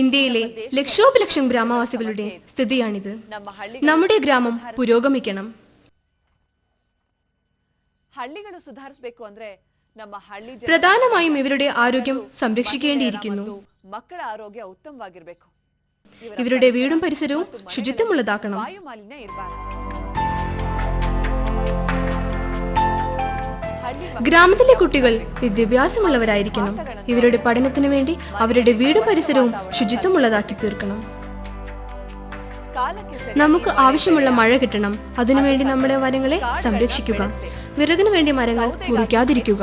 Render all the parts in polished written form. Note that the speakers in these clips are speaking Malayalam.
ഇന്ത്യയിലെ ലക്ഷോപലക്ഷം ഗ്രാമവാസികളുടെ സ്ഥിതിയാണിത്. നമ്മുടെ ഗ്രാമം പുരോഗമിക്കണം. പ്രധാനമായും ഇവരുടെ ആരോഗ്യം സംരക്ഷിക്കേണ്ടിയിരിക്കുന്നു. ഇവരുടെ വീടും പരിസരവും ശുചിത്വമുള്ളതാക്കണം. ഗ്രാമത്തിലെ കുട്ടികൾ വിദ്യാഭ്യാസമുള്ളവരായിരിക്കണം. ഇവരുടെ പഠനത്തിനു വേണ്ടി അവരുടെ വീടും പരിസരവും ശുചിത്വമുള്ളതാക്കി തീർക്കണം. നമുക്ക് ആവശ്യമുള്ള മഴ കിട്ടണം. അതിനുവേണ്ടി നമ്മുടെ മരങ്ങളെ സംരക്ഷിക്കുക. വിറകിനു വേണ്ടി മരങ്ങൾ മുറിക്കാതിരിക്കുക.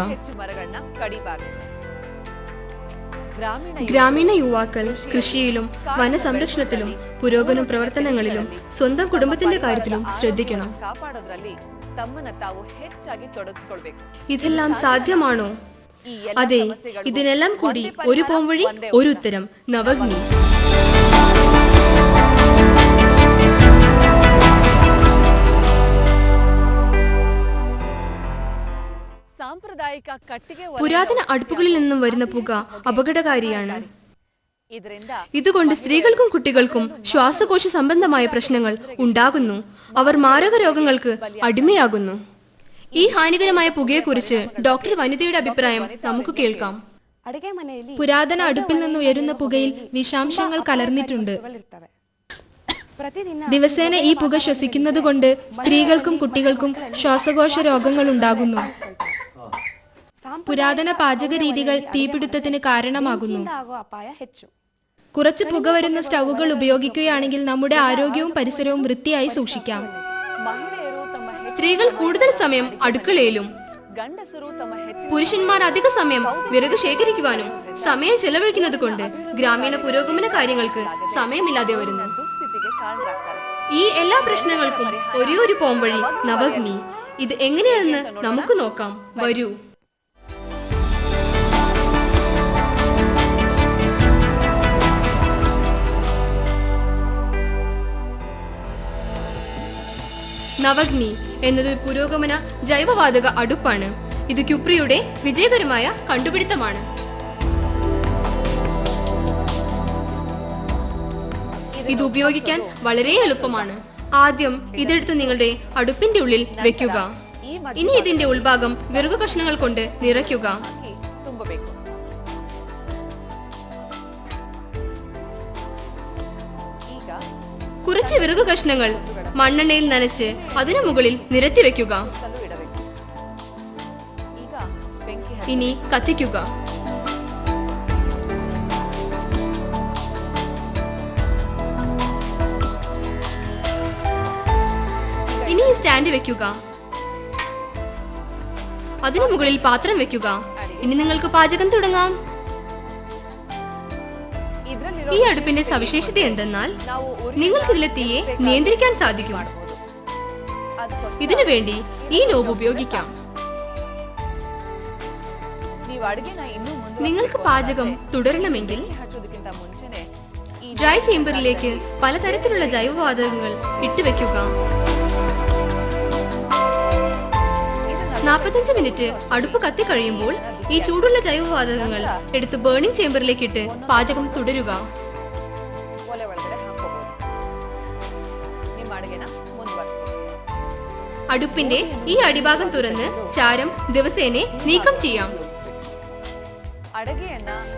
ഗ്രാമീണ യുവാക്കൾ കൃഷിയിലും വനസംരക്ഷണത്തിലും പുരോഗമന പ്രവർത്തനങ്ങളിലും സ്വന്തം കുടുംബത്തിന്റെ കാര്യത്തിലും ശ്രദ്ധിക്കണം. ഇതെല്ലാം സാധ്യമാണോ? അതെ, ഇതിനെല്ലാം കൂടി ഒരു പോംവഴി, ഒരു ഉത്തരം. നവഗ്നി. പുരാതന അടുപ്പുകളിൽ നിന്നും വരുന്ന പുക അപകടകാരിയാണ്. ഇതുകൊണ്ട് സ്ത്രീകൾക്കും കുട്ടികൾക്കും ശ്വാസകോശ സംബന്ധമായ പ്രശ്നങ്ങൾ ഉണ്ടാകുന്നു. അവർ മാരക രോഗങ്ങൾക്ക് അടിമയാകുന്നു. ഈ ഹാനികരമായ പുകയെക്കുറിച്ച് ഡോക്ടർ വനിതയുടെ അഭിപ്രായം നമുക്ക് കേൾക്കാം. പുരാതന അടുപ്പിൽ നിന്ന് ഉയരുന്ന പുകയിൽ വിഷാംശങ്ങൾ കലർന്നിട്ടുണ്ട്. ദിവസേന ഈ പുക ശ്വസിക്കുന്നത് കൊണ്ട് സ്ത്രീകൾക്കും കുട്ടികൾക്കും ശ്വാസകോശ രോഗങ്ങൾ ഉണ്ടാകുന്നു. പുരാതന പാചക രീതികൾ തീപിടുത്തത്തിന് കാരണമാകുന്നു. കുറച്ച് പുക വരുന്ന സ്റ്റൗകൾ ഉപയോഗിക്കുകയാണെങ്കിൽ നമ്മുടെ ആരോഗ്യവും പരിസരവും വൃത്തിയായി സൂക്ഷിക്കാം. സ്ത്രീകൾ കൂടുതൽ സമയം അടുക്കളയിലും പുരുഷന്മാർ അധിക സമയം വിറക് ശേഖരിക്കുവാനും സമയം ചെലവഴിക്കുന്നത് കൊണ്ട് ഗ്രാമീണ പുരോഗമന കാര്യങ്ങൾക്ക് സമയമില്ലാതെ വരുന്നു. ഈ എല്ലാ പ്രശ്നങ്ങൾക്കും ഒരേ ഒരു പോംവഴി നവഗ്നി. ഇത് എങ്ങനെയെന്ന് നമുക്ക് നോക്കാം. വരൂ. നവഗ്നി എന്നത് പുരോഗമന ജൈവവാതക അടുപ്പാണ്. ഇത് ക്യുപ്രിയുടെ വിജയകരമായ കണ്ടുപിടുത്തമാണ്. ഇത് ഉപയോഗിക്കാൻ വളരെ എളുപ്പമാണ്. ആദ്യം ഇതെടുത്ത് നിങ്ങളുടെ അടുപ്പിന്റെ ഉള്ളിൽ വെക്കുക. ഇനി ഇതിന്റെ ഉൾഭാഗം വിറകു കഷ്ണങ്ങൾ കൊണ്ട് നിറയ്ക്കുക. കുറച്ച് വിറകു കഷ്ണങ്ങൾ മണ്ണെണ്ണയിൽ നനച്ച് അതിനു മുകളിൽ നിരത്തി വെക്കുക. ഇനി കത്തിക്കുക. ഇനി സ്റ്റാൻഡ് വെക്കുക. അതിനു മുകളിൽ പാത്രം വെക്കുക. ഇനി നിങ്ങൾക്ക് പാചകം തുടങ്ങാം. ഈ അടുപ്പിന്റെ സവിശേഷത എന്തെന്നാൽ നിങ്ങൾക്ക് ഇതിലെ തീയെ നിയന്ത്രിക്കാൻ സാധിക്കും. ഇതിനു വേണ്ടി ഈ നോബ് ഉപയോഗിക്കാം. നിങ്ങൾക്ക് പാചകം തുടരണമെങ്കിൽ ഡ്രൈ ചേംബറിലേക്ക് പലതരത്തിലുള്ള ജൈവവാതകങ്ങൾ ഇട്ടുവെക്കുക. 45 മിനിറ്റ് അടുപ്പ് കത്തി കഴിയുമ്പോൾ ഈ ചൂടുള്ള ജൈവവാതകങ്ങൾ എടുത്ത് ബേണിംഗ് ചേംബറിലേക്ക് ഇട്ട് പാചകം തുടരുക. അടുപ്പിന്റെ ഈ അടിഭാഗം തുറന്ന് ചാരം ദിവസേന നീക്കം ചെയ്യാം.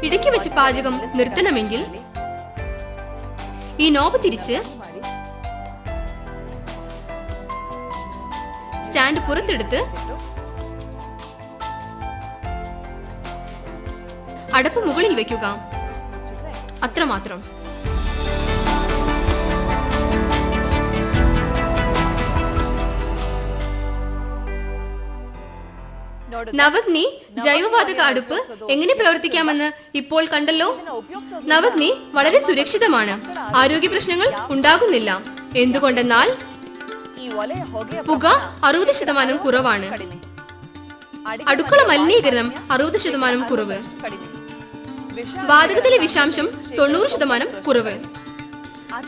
ഇടയ്ക്ക് വെച്ച് പാചകം നിർത്തണമെങ്കിൽ ഈ നോബ് തിരിച്ച് സ്റ്റാൻഡ് പുറത്തെടുത്ത് അടപ്പ് മുകളിൽ വെക്കുക. അത്രമാത്രം. നവഗ്നി ജൈവവാതക അടുപ്പ് എങ്ങനെ പ്രവർത്തിക്കാമെന്ന് ഇപ്പോൾ കണ്ടല്ലോ. നവഗ്നി വളരെ സുരക്ഷിതമാണ്. ആരോഗ്യ പ്രശ്നങ്ങൾ ഉണ്ടാകുന്നില്ല. എന്തുകൊണ്ടെന്നാൽ പുക 60% കുറവാണ്. അടുക്കള മലിനീകരണം 60% കുറവ്. വാതകത്തിലെ വിഷാംശം 90% കുറവ്.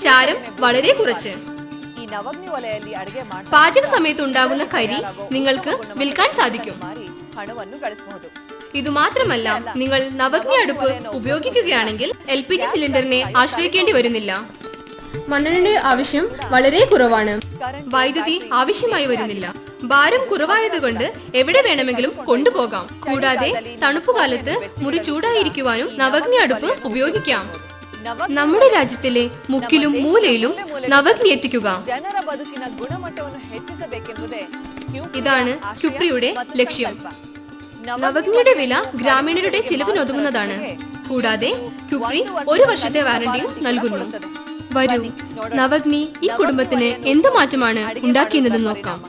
ചാരം വളരെ കുറച്ച്. പാചക സമയത്ത് ഉണ്ടാകുന്ന കരി നിങ്ങൾക്ക് വിൽക്കാൻ സാധിക്കും. ഇതുമാത്രമല്ല, നിങ്ങൾ നവഗ്നി അടുപ്പ് ഉപയോഗിക്കുകയാണെങ്കിൽ LPG സിലിണ്ടറിനെ ആശ്രയിക്കേണ്ടി വരുന്നില്ല. മണ്ണെണ്ണയുടെ ആവശ്യം വളരെ കുറവാണ്. വൈദ്യുതി ആവശ്യമായി വരുന്നില്ല. ഭാരം കുറവായതുകൊണ്ട് എവിടെ വേണമെങ്കിലും കൊണ്ടുപോകാം. കൂടാതെ തണുപ്പുകാലത്ത് മുറി ചൂടായിരിക്കുവാനും നവഗ്നി അടുപ്പ് ഉപയോഗിക്കാം. നമ്മുടെ രാജ്യത്തിലെ മുക്കിലും മൂലയിലും നവഗ്നി എത്തിക്കുക. ഇതാണ് ക്യുപ്രിയുടെ ലക്ഷ്യം. നവഗ്നിയുടെ വില ഗ്രാമീണരുടെ ചിലവിനൊതുങ്ങുന്നതാണ്. കൂടാതെ ക്യുപ്രി 1 വർഷത്തെ വാറന്റിയും നൽകുന്നു. വരൂ, നവഗ്നി ഈ കുടുംബത്തിന് എന്ത് മാറ്റമാണ് ഉണ്ടാക്കിയതെന്ന് നോക്കാം.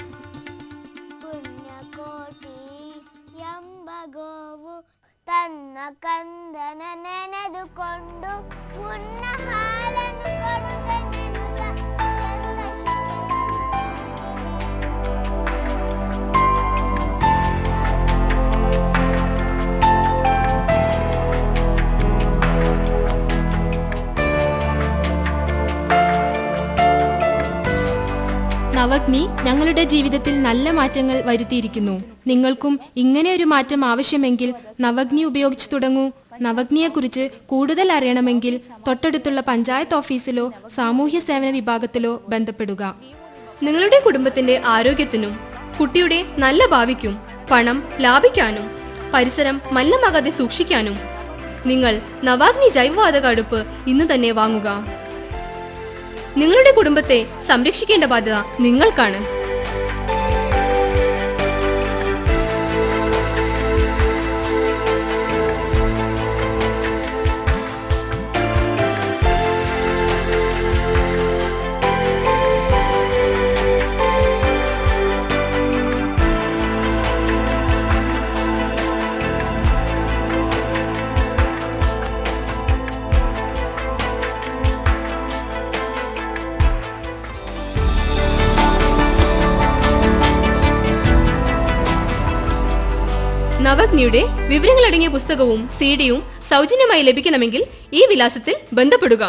ತನ್ನ ಕಂದನ ನೆನೆದುಕೊಂಡು ಮುನ್ನ ಹಾಲನ್ನು ಕೊಡುವುದೆನ್ನುತ್ತ ಚಂದ നവഗ്നി ഞങ്ങളുടെ ജീവിതത്തിൽ നല്ല മാറ്റങ്ങൾ വരുത്തിയിരിക്കുന്നു. നിങ്ങൾക്കും ഇങ്ങനെ ഒരു മാറ്റം ആവശ്യമെങ്കിൽ നവഗ്നി ഉപയോഗിച്ചു തുടങ്ങൂ. നവഗ്നിയെക്കുറിച്ച് കൂടുതൽ അറിയണമെങ്കിൽ തൊട്ടടുത്തുള്ള പഞ്ചായത്ത് ഓഫീസിലോ സാമൂഹ്യ സേവന വിഭാഗത്തിലോ ബന്ധപ്പെടുക. നിങ്ങളുടെ കുടുംബത്തിന്റെ ആരോഗ്യത്തിനും കുട്ടിയുടെ നല്ല ഭാവിക്കും പണം ലാഭിക്കാനും പരിസരം മലിനമാകാതെ സൂക്ഷിക്കാനും നിങ്ങൾ നവാഗ്നി ജൈവവാതക അടുപ്പ് ഇന്ന് തന്നെ വാങ്ങുക. നിങ്ങളുടെ കുടുംബത്തെ സംരക്ഷിക്കേണ്ട ബാധ്യത നിങ്ങൾക്കാണ്. നവഗ്നിയുടെ വിവരങ്ങളടങ്ങിയ പുസ്തകവും CD-യും സൗജന്യമായി ലഭിക്കണമെങ്കിൽ ഈ വിലാസത്തിൽ ബന്ധപ്പെടുക.